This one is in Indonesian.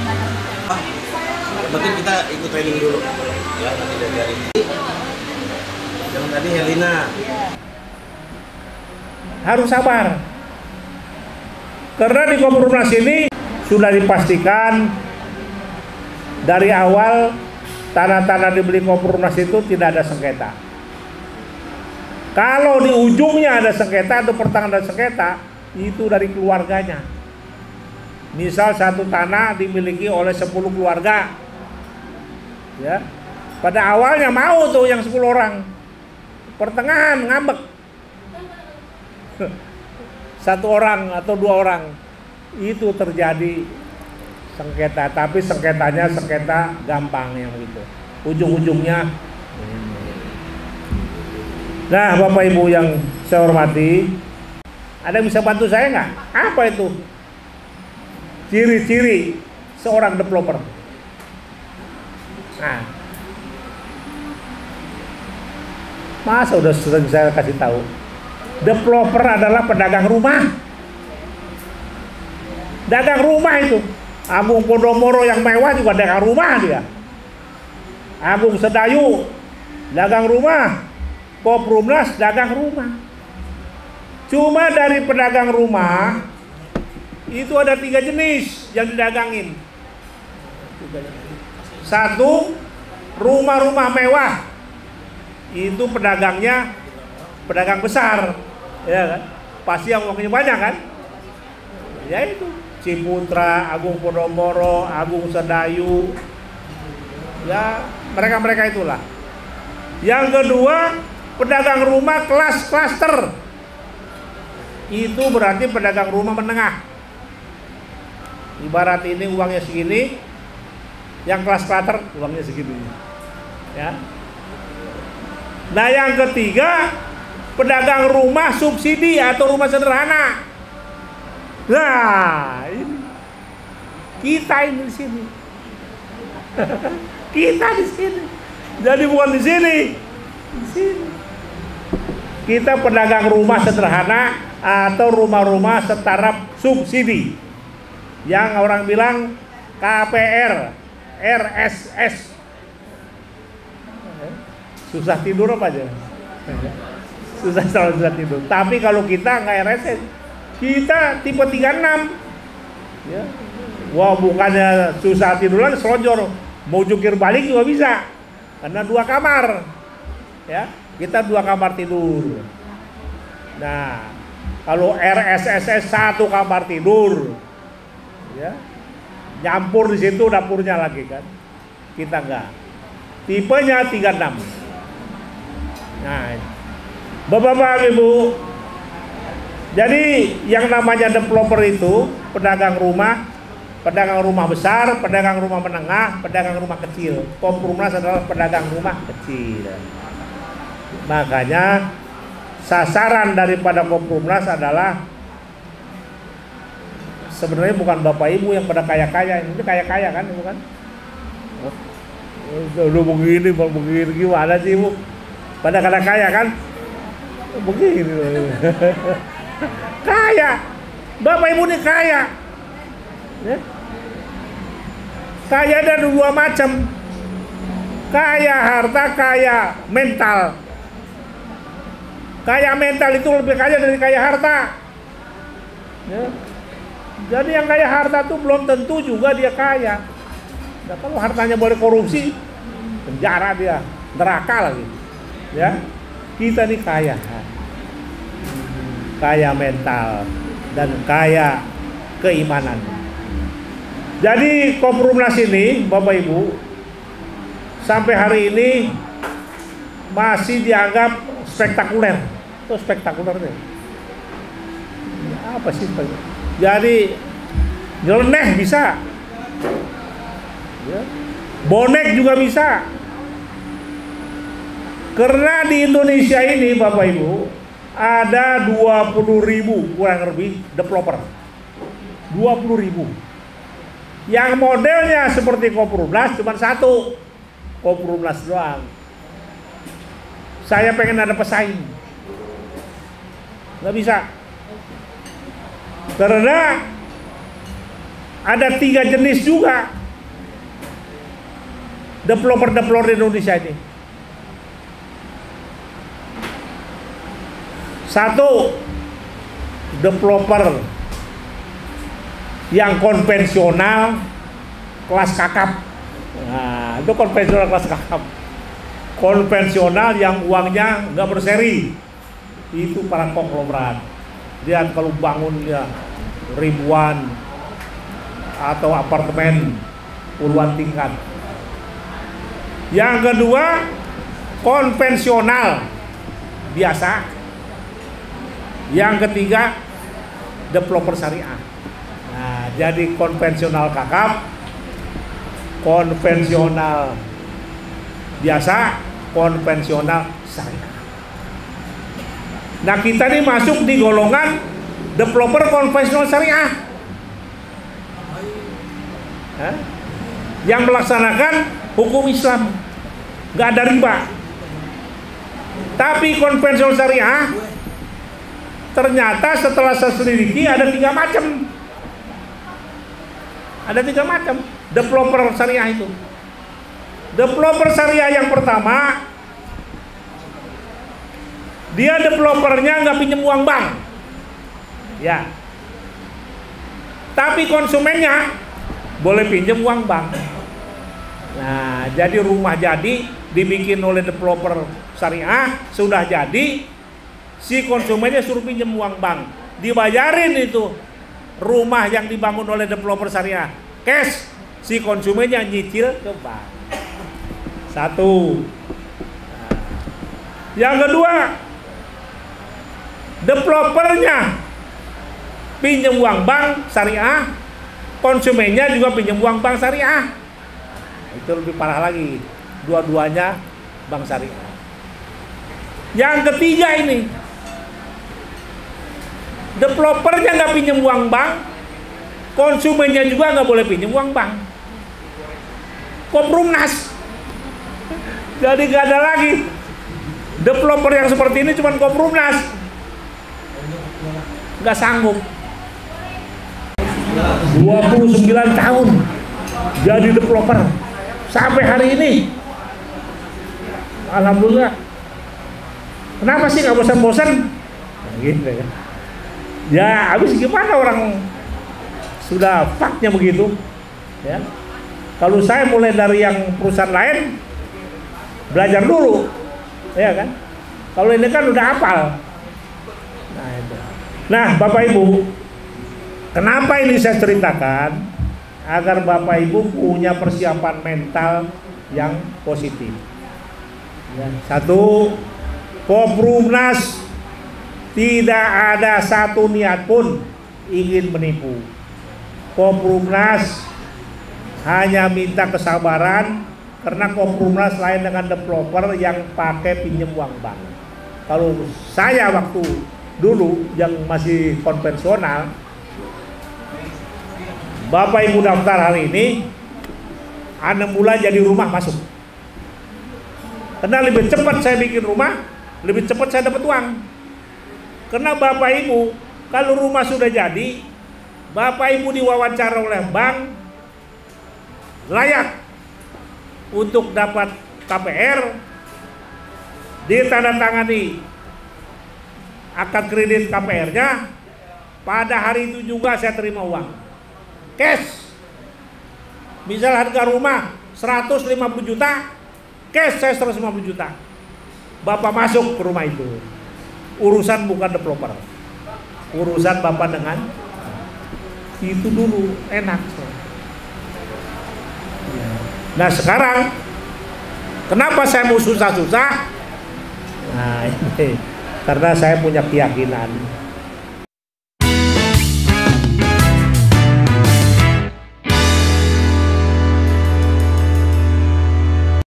Yang penting kita ikut training dulu. Ya, nanti dari yang tadi Helena. Harus sabar. Karena di Kompolnas ini sudah dipastikan dari awal tanah-tanah dibeli Kompolnas itu tidak ada sengketa. Kalau di ujungnya ada sengketa atau pertengahan ada sengketa, itu dari keluarganya. Misal satu tanah dimiliki oleh 10 keluarga, ya. Pada awalnya mau tuh yang 10 orang, pertengahan ngambek. Satu orang atau 2 orang, itu terjadi sengketa. Tapi sengketanya sengketa gampang yang begitu. Ujung-ujungnya. Nah, Bapak Ibu yang saya hormati, ada yang bisa bantu saya nggak? Apa itu ciri-ciri seorang developer? Nah, masa udah sering saya kasih tahu. Developer adalah pedagang rumah. Dagang rumah itu. Agung Podomoro yang mewah juga dagang rumah dia. Agung Sedayu dagang rumah. Kompolnas dagang rumah. Cuma dari pedagang rumah itu ada 3 jenis yang didagangin. Satu, rumah-rumah mewah. Itu pedagangnya pedagang besar, ya kan? Pasti yang uangnya banyak kan? Ya itu Ciputra, Agung Podomoro, Agung Sedayu, ya mereka-mereka itulah. Yang kedua, pedagang rumah kelas klaster. Itu berarti pedagang rumah menengah. Ibarat ini uangnya segini, yang kelas klaster uangnya segini, ya. Nah yang ketiga, pedagang rumah subsidi atau rumah sederhana. Nah, ini kita ini di sini. Kita di sini. Jadi bukan di sini. Di sini. Kita pedagang rumah sederhana atau rumah-rumah setaraf subsidi. Yang orang bilang KPR, RSS. Susah tidur apa aja? Susah tidur. Tapi kalau kita nggak RSS, kita tipe 36. Ya. Wah, bukannya susah tidur lagi, selonjor. Mau jungkir balik juga bisa. Karena 2 kamar. Ya, kita 2 kamar tidur. Nah, kalau RSS 1 kamar tidur. Ya. Nyampur di situ dapurnya lagi kan. Kita enggak. Tipenya 36. Nah, Bapak-bapak, Ibu, jadi yang namanya developer itu pedagang rumah besar, pedagang rumah menengah, pedagang rumah kecil. Kompolnas adalah pedagang rumah kecil. Makanya sasaran daripada Kompolnas adalah sebenarnya bukan Bapak Ibu yang pada kaya-kaya, ini kaya-kaya kan, bukan? Udah begini gimana sih Ibu? Pada kaya kan? Begini kaya. Bapak Ibu ini kaya, ya? Kaya ada 2 macam. Kaya harta, kaya mental. Kaya mental itu lebih kaya dari kaya harta, ya? Jadi yang kaya harta itu belum tentu juga dia kaya. Nah, kalau hartanya boleh korupsi, penjara dia, neraka lagi, ya. Kita ini kaya mental dan kaya keimanan. Jadi Kompolnas ini, Bapak Ibu, sampai hari ini masih dianggap spektakuler. Itu spektakuler nih. Apa sih? Jadi nyeleneh bisa, ya. Bonek juga bisa. Karena di Indonesia ini Bapak Ibu ada 20.000 kurang lebih developer. 20.000. Yang modelnya seperti Kompolnas cuma 1. Kompolnas doang. Saya pengen ada pesaing. Nggak bisa. Karena ada 3 jenis juga developer di Indonesia ini. Satu, developer yang konvensional kelas kakap. Nah, itu konvensional kelas kakap. Konvensional yang uangnya nggak berseri. Itu para konglomerat. Dia kalau bangun ya ribuan atau apartemen puluhan tingkat. Yang kedua, konvensional biasa. Yang ketiga, developer syariah. Nah, jadi konvensional kakap, konvensional biasa, konvensional syariah. Nah, kita ini masuk di golongan developer konvensional syariah. Yang melaksanakan hukum Islam, nggak ada riba. Tapi konvensional syariah ternyata setelah saya selidiki ada 3 macam. Ada 3 macam developer syariah itu. Developer syariah yang pertama, dia developernya nggak pinjam uang bank, ya. Tapi konsumennya boleh pinjam uang bank. Nah, jadi rumah jadi dibikin oleh developer syariah, sudah jadi, si konsumennya suruh pinjam uang bank, dibayarin itu rumah yang dibangun oleh developer syariah cash, si konsumennya nyicil ke bank. Satu. Nah, yang kedua, developernya pinjam uang bank syariah, konsumennya juga pinjam uang bank syariah. Itu lebih parah lagi, dua-duanya bank syariah. Yang ketiga ini, developernya nggak pinjam uang bank, konsumennya juga nggak boleh pinjam uang bank. Komprumnas. Jadi nggak ada lagi developer yang seperti ini, cuma Komprumnas. Nggak sanggup. 29 tahun jadi developer sampai hari ini. Alhamdulillah. Kenapa sih nggak bosan-bosan? Nah, gitu ya. Ya, habis gimana orang sudah faktnya begitu, ya. Kalau saya mulai dari yang perusahaan lain, belajar dulu, ya kan. Kalau ini kan udah hafal. Nah, itu. Nah, Bapak Ibu, kenapa ini saya ceritakan? Agar Bapak Ibu punya persiapan mental yang positif. Ya. Satu, Komprumnas tidak ada satu niat pun ingin menipu. Komprumnas hanya minta kesabaran, karena Komprumnas lain dengan developer yang pakai pinjam uang bank. Kalau saya waktu dulu yang masih konvensional, Bapak Ibu daftar hari ini, 6 bulan jadi rumah masuk. Karena lebih cepat saya bikin rumah, lebih cepat saya dapat uang. Karena Bapak Ibu, kalau rumah sudah jadi, Bapak Ibu diwawancara oleh bank, layak untuk dapat KPR, ditandatangani akad kredit KPR-nya, pada hari itu juga saya terima uang cash. Misal harga rumah 150 juta, cash saya 150 juta. Bapak masuk ke rumah itu. Urusan bukan developer, urusan Bapak dengan itu dulu enak. Nah, sekarang kenapa saya mau susah-susah? Nah, ini karena saya punya keyakinan